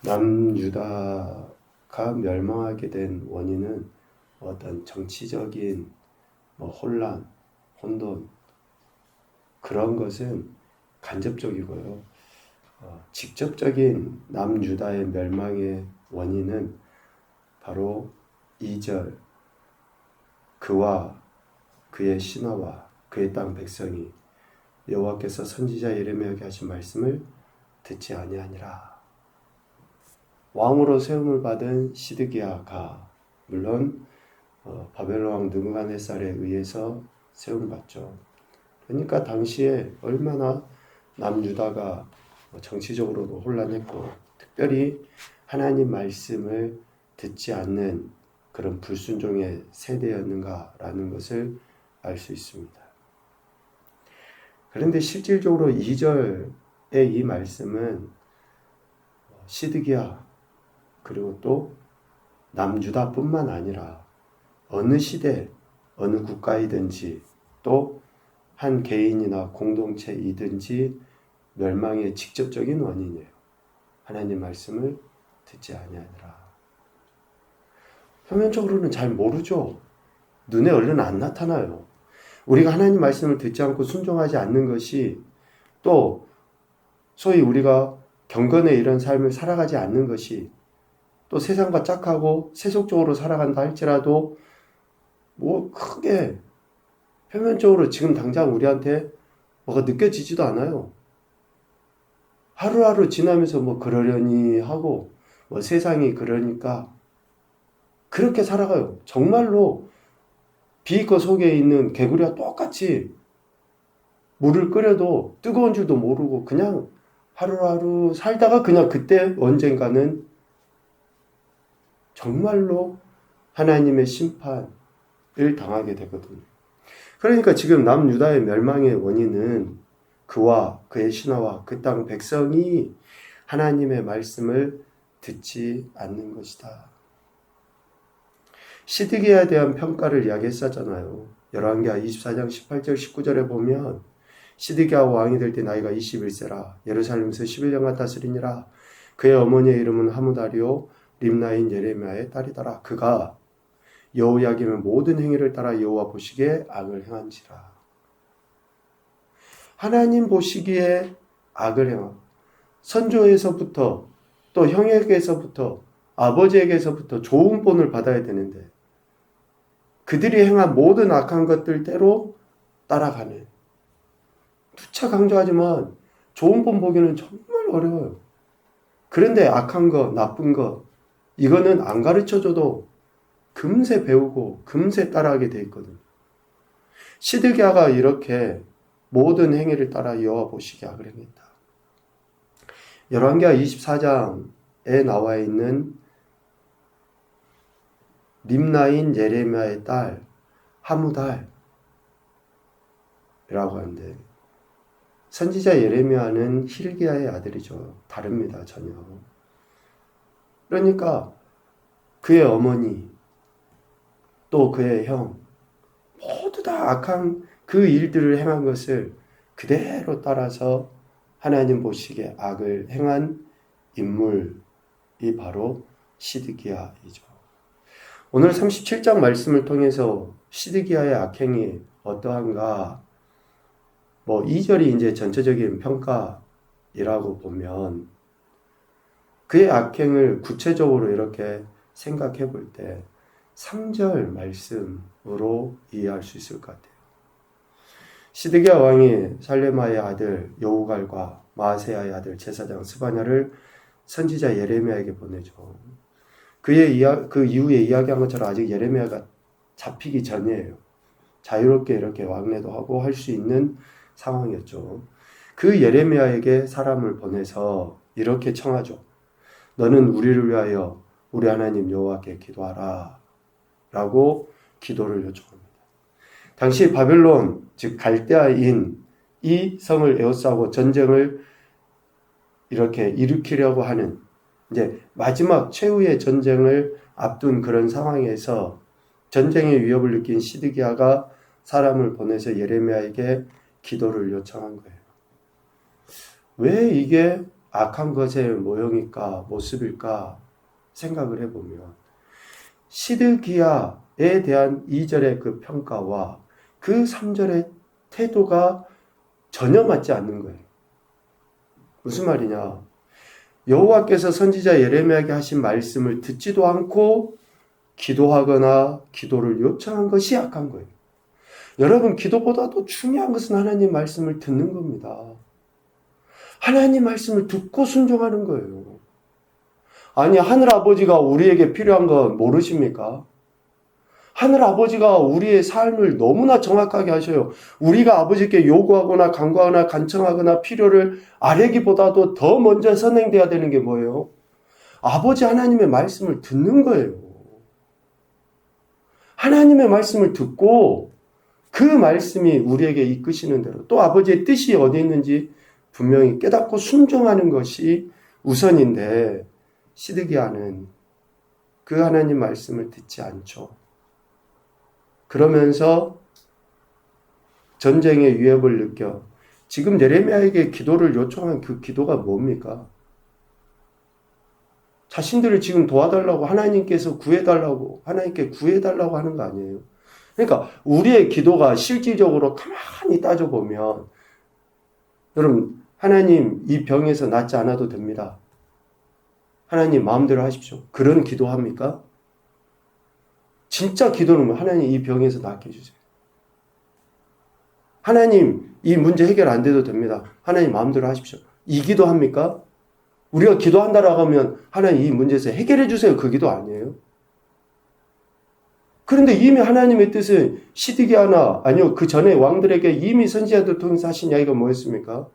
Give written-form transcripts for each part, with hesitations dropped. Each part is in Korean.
남유다가 멸망하게 된 원인은 어떤 정치적인 혼란, 혼돈 그런 것은 간접적이고요. 직접적인 남유다의 멸망의 원인은 바로 2절 그와 그의 신하와 그의 땅 백성이 여호와께서 선지자 예레미야에게 하신 말씀을 듣지 아니하니라. 왕으로 세움을 받은 시드기야가 물론 바벨론 왕 느부갓네살에 의해서 세움을 받죠. 그러니까 당시에 얼마나 남유다가 정치적으로도 혼란했고 특별히 하나님 말씀을 듣지 않는 그런 불순종의 세대였는가라는 것을 알 수 있습니다. 그런데 실질적으로 2절의 이 말씀은 시드기야 그리고 또 남유다뿐만 아니라 어느 시대, 어느 국가이든지 또 한 개인이나 공동체이든지 멸망의 직접적인 원인이에요. 하나님 말씀을 듣지 아니하니라. 표면적으로는 잘 모르죠. 눈에 얼른 안 나타나요. 우리가 하나님 말씀을 듣지 않고 순종하지 않는 것이 또 소위 우리가 경건의 이런 삶을 살아가지 않는 것이 또 세상과 짝하고 세속적으로 살아간다 할지라도 크게 표면적으로 지금 당장 우리한테 뭐가 느껴지지도 않아요. 하루하루 지나면서 그러려니 하고 세상이 그러니까 그렇게 살아가요. 정말로 비거 속에 있는 개구리와 똑같이 물을 끓여도 뜨거운 줄도 모르고 그냥 하루하루 살다가 그냥 그때 언젠가는 정말로 하나님의 심판을 당하게 되거든요. 그러니까 지금 남유다의 멸망의 원인은 그와 그의 신하와 그 땅 백성이 하나님의 말씀을 듣지 않는 것이다. 시드기야에 대한 평가를 이야기했었잖아요. 열왕기하 24장 18절 19절에 보면 시드기야 왕이 될 때 나이가 21세라 예루살렘에서 11년간 다스리니라. 그의 어머니의 이름은 하무다리오 림나인 예레미야의 딸이더라. 그가 여호야김의 모든 행위를 따라 여호와 보시기에 악을 행한지라. 하나님 보시기에 악을 행하고 선조에서부터 또 형에게서부터 아버지에게서부터 좋은 본을 받아야 되는데 그들이 행한 모든 악한 것들대로 따라가는, 누차 강조하지만 좋은 본 보기는 정말 어려워요. 그런데 악한 거, 나쁜 거 이거는 안 가르쳐줘도 금세 배우고 금세 따라하게 돼 있거든요. 시드기야가 이렇게 모든 행위를 따라 여호와 보시기에 악을 행했다. 열왕기하 24장에 나와 있는 림나인 예레미야의 딸 하무달이라고 하는데 선지자 예레미야는 hil기야의 아들이죠. 다릅니다. 전혀. 그러니까 그의 어머니 또 그의 형 모두 다 악한 그 일들을 행한 것을 그대로 따라서 하나님 보시기에 악을 행한 인물이 바로 시드기야이죠. 오늘 37장 말씀을 통해서 시드기야의 악행이 어떠한가 2절이 이제 전체적인 평가이라고 보면 그의 악행을 구체적으로 이렇게 생각해 볼 때 3절 말씀으로 이해할 수 있을 것 같아요. 시드기야 왕이 살레마의 아들 여우갈과 마아세야의 아들 제사장 스바냐를 선지자 예레미야에게 보내죠. 그 이후에 이야기한 것처럼 아직 예레미야가 잡히기 전이에요. 자유롭게 이렇게 왕래도 하고 할 수 있는 상황이었죠. 그 예레미야에게 사람을 보내서 이렇게 청하죠. 너는 우리를 위하여 우리 하나님 여호와께 기도하라 라고 기도를 요청합니다. 당시 바벨론 즉 갈대아인 이 성을 에워싸고 전쟁을 이렇게 일으키려고 하는 이제 마지막 최후의 전쟁을 앞둔 그런 상황에서 전쟁의 위협을 느낀 시드기야가 사람을 보내서 예레미야에게 기도를 요청한 거예요. 왜 이게 악한 것의 모형일까, 모습일까 생각을 해보면 시드기야에 대한 2절의 그 평가와 그 3절의 태도가 전혀 맞지 않는 거예요. 무슨 말이냐? 여호와께서 선지자 예레미야에게 하신 말씀을 듣지도 않고 기도하거나 기도를 요청한 것이 악한 거예요. 여러분, 기도보다도 중요한 것은 하나님 말씀을 듣는 겁니다. 하나님 말씀을 듣고 순종하는 거예요. 아니, 하늘아버지가 우리에게 필요한 건 모르십니까? 하늘아버지가 우리의 삶을 너무나 정확하게 하셔요. 우리가 아버지께 요구하거나 간구하거나 간청하거나 필요를 아뢰기보다도 더 먼저 선행돼야 되는 게 뭐예요? 아버지 하나님의 말씀을 듣는 거예요. 하나님의 말씀을 듣고 그 말씀이 우리에게 이끄시는 대로 또 아버지의 뜻이 어디 있는지 분명히 깨닫고 순종하는 것이 우선인데 시드기야는 그 하나님 말씀을 듣지 않죠. 그러면서 전쟁의 위협을 느껴 지금 예레미야에게 기도를 요청한 그 기도가 뭡니까? 자신들을 지금 도와달라고 하나님께서 구해달라고 하나님께 구해달라고 하는 거 아니에요. 그러니까 우리의 기도가 실질적으로 가만히 따져보면 여러분 하나님 이 병에서 낫지 않아도 됩니다. 하나님 마음대로 하십시오. 그런 기도합니까? 진짜 기도는 하나님 이 병에서 낫게 해주세요. 하나님 이 문제 해결 안 돼도 됩니다. 하나님 마음대로 하십시오. 이 기도합니까? 우리가 기도한다라고 하면 하나님 이 문제에서 해결해 주세요. 그 기도 아니에요. 그런데 이미 하나님의 뜻은 시드기야나 아니요 그 전에 왕들에게 이미 선지자들 통해서 하신 이야기가 뭐였습니까?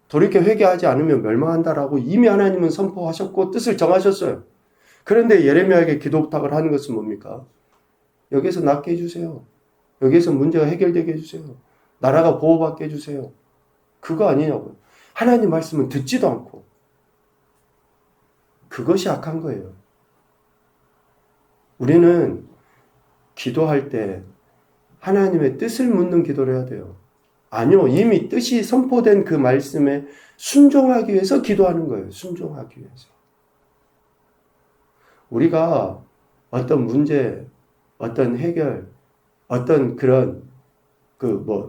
돌이켜 회개하지 않으면 멸망한다라고 이미 하나님은 선포하셨고 뜻을 정하셨어요. 그런데 예레미야에게 기도 부탁을 하는 것은 뭡니까? 여기서 낫게 해주세요. 여기서 문제가 해결되게 해주세요. 나라가 보호받게 해주세요. 그거 아니냐고요. 하나님 말씀은 듣지도 않고 그것이 악한 거예요. 우리는 기도할 때 하나님의 뜻을 묻는 기도를 해야 돼요. 아니요. 이미 뜻이 선포된 그 말씀에 순종하기 위해서 기도하는 거예요. 순종하기 위해서. 우리가 어떤 문제, 어떤 해결, 어떤 그런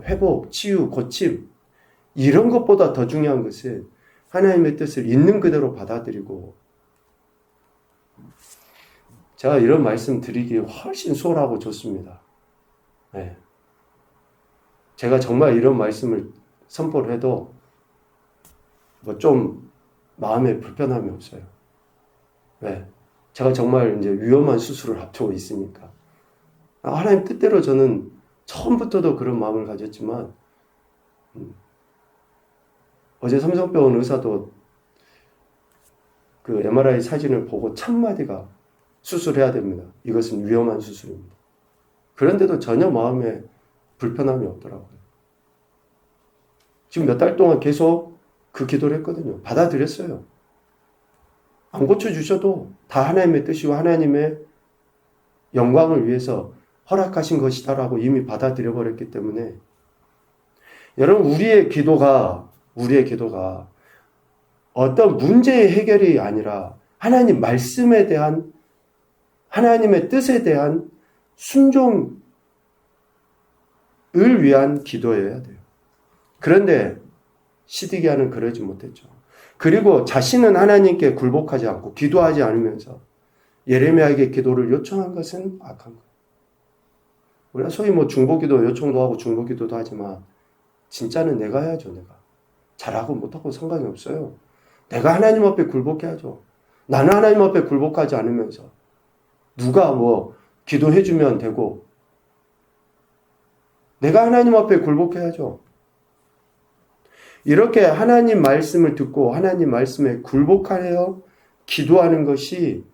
회복, 치유, 고침 이런 것보다 더 중요한 것은 하나님의 뜻을 있는 그대로 받아들이고 제가 이런 말씀 드리기 훨씬 수월하고 좋습니다. 네. 제가 정말 이런 말씀을 선포를 해도 좀 마음에 불편함이 없어요. 네. 제가 정말 이제 위험한 수술을 앞두고 있으니까. 하나님 뜻대로 저는 처음부터도 그런 마음을 가졌지만, 어제 삼성병원 의사도 그 MRI 사진을 보고 첫마디가 수술해야 됩니다. 이것은 위험한 수술입니다. 그런데도 전혀 마음에 불편함이 없더라고요. 지금 몇 달 동안 계속 그 기도를 했거든요. 받아들였어요. 안 고쳐주셔도 다 하나님의 뜻이고 하나님의 영광을 위해서 허락하신 것이다라고 이미 받아들여 버렸기 때문에 여러분 우리의 기도가 어떤 문제의 해결이 아니라 하나님 말씀에 대한 하나님의 뜻에 대한 순종을 위한 기도여야 돼요. 그런데 시드기야는 그러지 못했죠. 그리고 자신은 하나님께 굴복하지 않고 기도하지 않으면서 예레미야에게 기도를 요청한 것은 악한 거예요. 우리가 소위 중보기도 요청도 하고 중보기도도 하지만 진짜는 내가 해야죠. 내가 잘하고 못하고 상관이 없어요. 내가 하나님 앞에 굴복해야죠. 나는 하나님 앞에 굴복하지 않으면서 누가 기도해주면 되고 내가 하나님 앞에 굴복해야죠. 이렇게 하나님 말씀을 듣고 하나님 말씀에 굴복하여 기도하는 것이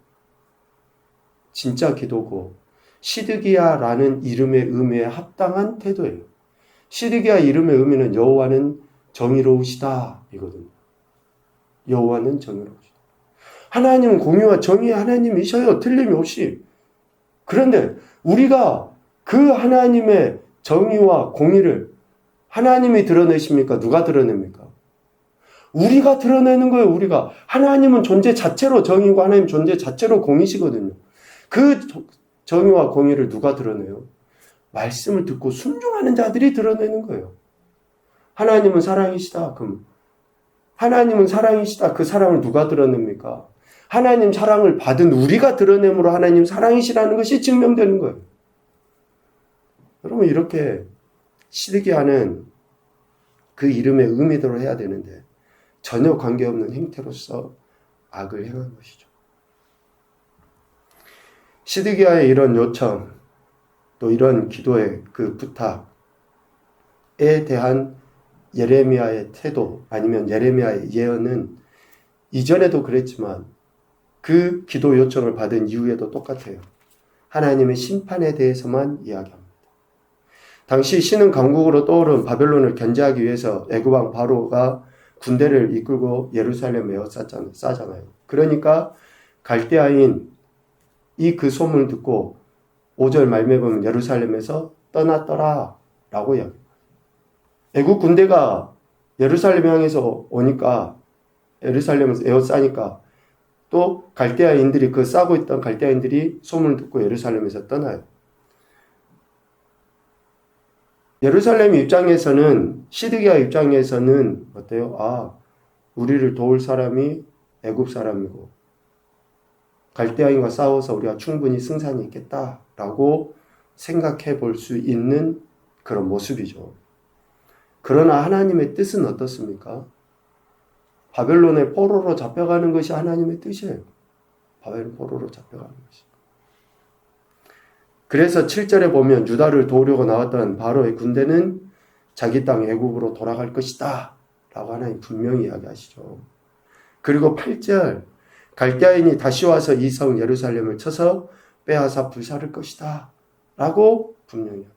진짜 기도고 시드기야라는 이름의 의미에 합당한 태도예요. 시드기야 이름의 의미는 여호와는 정의로우시다 이거든요. 여호와는 정의로우시다. 하나님은 공의와 정의의 하나님이셔요. 틀림이 없이. 그런데 우리가 그 하나님의 정의와 공의를 하나님이 드러내십니까? 누가 드러냅니까? 우리가 드러내는 거예요. 우리가. 하나님은 존재 자체로 정의고 하나님 존재 자체로 공의시거든요. 그 정의와 공의를 누가 드러내요? 말씀을 듣고 순종하는 자들이 드러내는 거예요. 하나님은 사랑이시다. 그럼 하나님은 사랑이시다. 그 사랑을 누가 드러냅니까? 하나님 사랑을 받은 우리가 드러내므로 하나님 사랑이시라는 것이 증명되는 거예요. 여러분 이렇게 시드기야는 그 이름의 의미대로 해야 되는데 전혀 관계없는 행태로서 악을 행한 것이죠. 시드기야의 이런 요청, 또 이런 기도의 그 부탁에 대한 예레미야의 태도 아니면 예레미야의 예언은 이전에도 그랬지만 그 기도 요청을 받은 이후에도 똑같아요. 하나님의 심판에 대해서만 이야기합니다. 당시 신은 강국으로 떠오른 바벨론을 견제하기 위해서 애굽 왕 바로가 군대를 이끌고 예루살렘에 에워싸잖아요. 그러니까 갈대아인 이 그 소문을 듣고 5절 말미에 보면 예루살렘에서 떠났더라 라고 이야기합니다. 애국 군대가 예루살렘 향해서 오니까 예루살렘에서 에워싸니까 또 갈대아인들이 그 싸고 있던 갈대아인들이 소문을 듣고 예루살렘에서 떠나요. 예루살렘 입장에서는 시드기야 입장에서는 어때요? 아, 우리를 도울 사람이 애굽 사람이고 갈대아인과 싸워서 우리가 충분히 승산이 있겠다라고 생각해 볼 수 있는 그런 모습이죠. 그러나 하나님의 뜻은 어떻습니까? 바벨론의 포로로 잡혀가는 것이 하나님의 뜻이에요. 바벨론 포로로 잡혀가는 것이. 그래서 7절에 보면 유다를 도우려고 나왔던 바로의 군대는 자기 땅 애굽으로 돌아갈 것이다 라고 하나님 분명히 이야기하시죠. 그리고 8절 갈대아인이 다시 와서 이 성 예루살렘을 쳐서 빼앗아 불사를 것이다 라고 분명히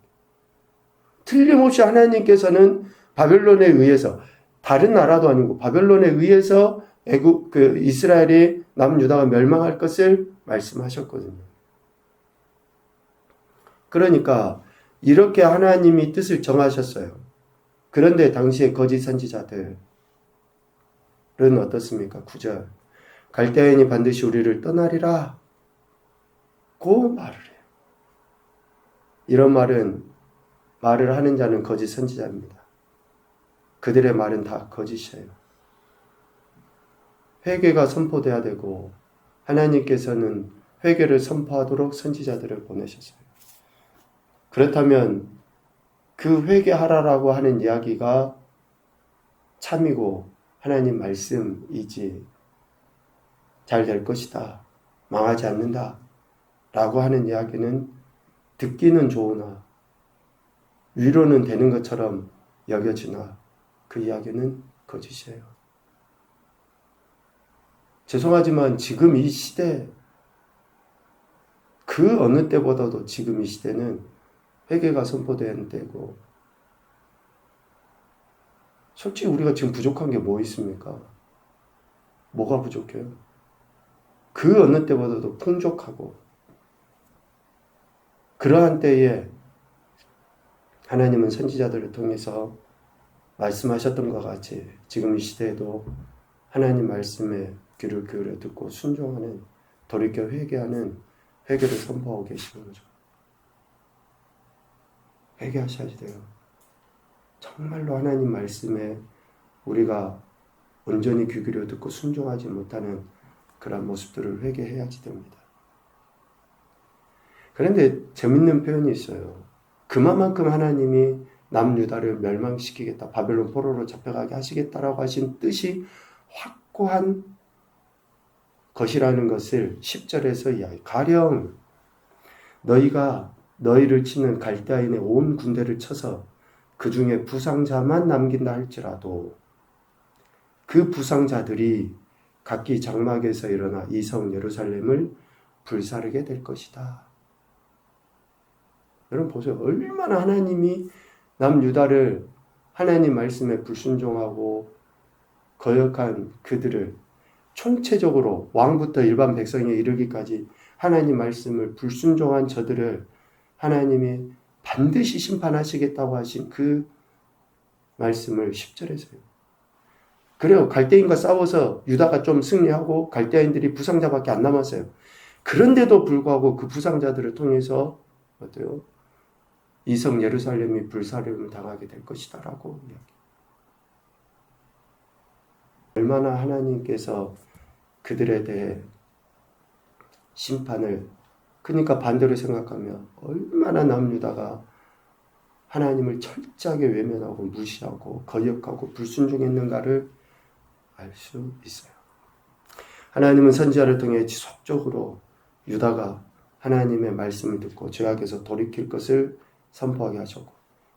틀림없이 하나님께서는 바벨론에 의해서 다른 나라도 아니고 바벨론에 의해서 애굽 이스라엘이 남유다가 멸망할 것을 말씀하셨거든요. 그러니까 이렇게 하나님이 뜻을 정하셨어요. 그런데 당시의 거짓 선지자들은 어떻습니까? 9절 갈대아인이 반드시 우리를 떠나리라 고 말을 해요. 이런 말을 하는 자는 거짓 선지자입니다. 그들의 말은 다 거짓이에요. 회개가 선포돼야 되고 하나님께서는 회개를 선포하도록 선지자들을 보내셨어요. 그렇다면 그 회개하라라고 하는 이야기가 참이고 하나님 말씀이지 잘 될 것이다, 망하지 않는다 라고 하는 이야기는 듣기는 좋으나 위로는 되는 것처럼 여겨지나 그 이야기는 거짓이에요. 죄송하지만 지금 이 시대 그 어느 때보다도 지금 이 시대는 회개가 선포되는 때고 솔직히 우리가 지금 부족한 게 뭐 있습니까? 뭐가 부족해요? 그 어느 때보다도 풍족하고 그러한 때에 하나님은 선지자들을 통해서 말씀하셨던 것 같이 지금 이 시대에도 하나님 말씀에 귀를 기울여 듣고 순종하는 돌이켜 회개하는 회개를 선포하고 계시는 거죠. 회개하셔야지 돼요. 정말로 하나님 말씀에 우리가 온전히 귀 기울여 듣고 순종하지 못하는 그런 모습들을 회개해야지 됩니다. 그런데 재밌는 표현이 있어요. 그만큼 하나님이 남유다를 멸망시키겠다, 바벨론 포로로 잡혀가게 하시겠다라고 하신 뜻이 확고한 것이라는 것을 10절에서 이야기. 가령 너희가 너희를 치는 갈대아인의 온 군대를 쳐서 그 중에 부상자만 남긴다 할지라도 그 부상자들이 각기 장막에서 일어나 이 성 예루살렘을 불사르게 될 것이다. 여러분 보세요. 얼마나 하나님이 남유다를 하나님 말씀에 불순종하고 거역한 그들을 총체적으로 왕부터 일반 백성에 이르기까지 하나님 말씀을 불순종한 저들을 하나님이 반드시 심판하시겠다고 하신 그 말씀을 10절에서요. 그래요. 갈대인과 싸워서 유다가 좀 승리하고 갈대인들이 부상자밖에 안 남았어요. 그런데도 불구하고 그 부상자들을 통해서 어때요? 이성 예루살렘이 불사름을 당하게 될 것이다라고 이야기. 얼마나 하나님께서 그들에 대해 심판을, 그러니까 반대로 생각하면 얼마나 남유다가 하나님을 철저하게 외면하고 무시하고 거역하고 불순종했는가를 알 수 있어요. 하나님은 선지자를 통해 지속적으로 유다가 하나님의 말씀을 듣고 죄악에서 돌이킬 것을 선포하게 하셨고,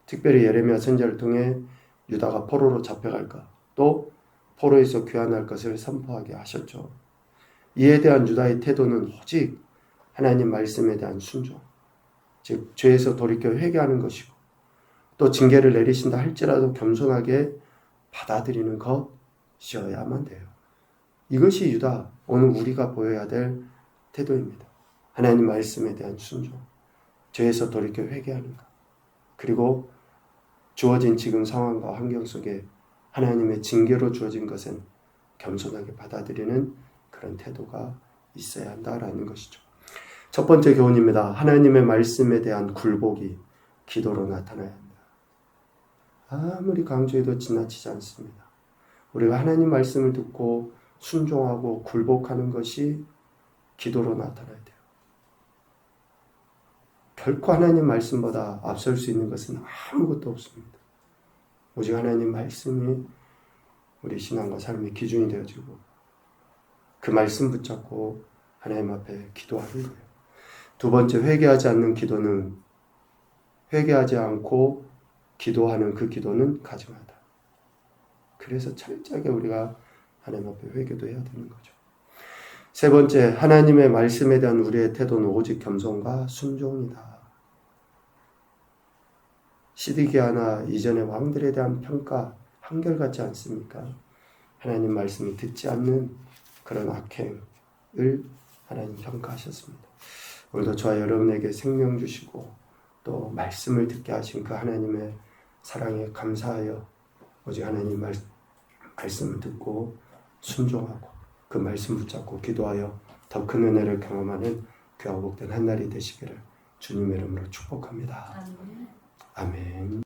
특별히 예레미야 선지자를 통해 유다가 포로로 잡혀갈까, 또 포로에서 귀환할 것을 선포하게 하셨죠. 이에 대한 유다의 태도는 오직 하나님 말씀에 대한 순종, 즉 죄에서 돌이켜 회개하는 것이고, 또 징계를 내리신다 할지라도 겸손하게 받아들이는 것이어야만 돼요. 이것이 유다, 오늘 우리가 보여야 될 태도입니다. 하나님 말씀에 대한 순종, 죄에서 돌이켜 회개하는 것, 그리고 주어진 지금 상황과 환경 속에 하나님의 징계로 주어진 것은 겸손하게 받아들이는 그런 태도가 있어야 한다라는 것이죠. 첫 번째 교훈입니다. 하나님의 말씀에 대한 굴복이 기도로 나타나야 한다. 아무리 강조해도 지나치지 않습니다. 우리가 하나님 말씀을 듣고 순종하고 굴복하는 것이 기도로 나타나야 돼요. 결코 하나님 말씀보다 앞설 수 있는 것은 아무것도 없습니다. 오직 하나님 말씀이 우리 신앙과 삶의 기준이 되어지고 그 말씀 붙잡고 하나님 앞에 기도하는 거예요. 두 번째, 회개하지 않는 기도는, 회개하지 않고 기도하는 그 기도는 가증하다. 그래서 철저하게 우리가 하나님 앞에 회개도 해야 되는 거죠. 세 번째, 하나님의 말씀에 대한 우리의 태도는 오직 겸손과 순종이다. 시드기야나 이전의 왕들에 대한 평가 한결같지 않습니까? 하나님 말씀을 듣지 않는 그런 악행을 하나님 평가하셨습니다. 오늘도 저와 여러분에게 생명 주시고 또 말씀을 듣게 하신 그 하나님의 사랑에 감사하여 오직 하나님 말씀을 듣고 순종하고 그 말씀 붙잡고 기도하여 더 큰 은혜를 경험하는 귀하고 복된 한 날이 되시기를 주님의 이름으로 축복합니다. 아멘.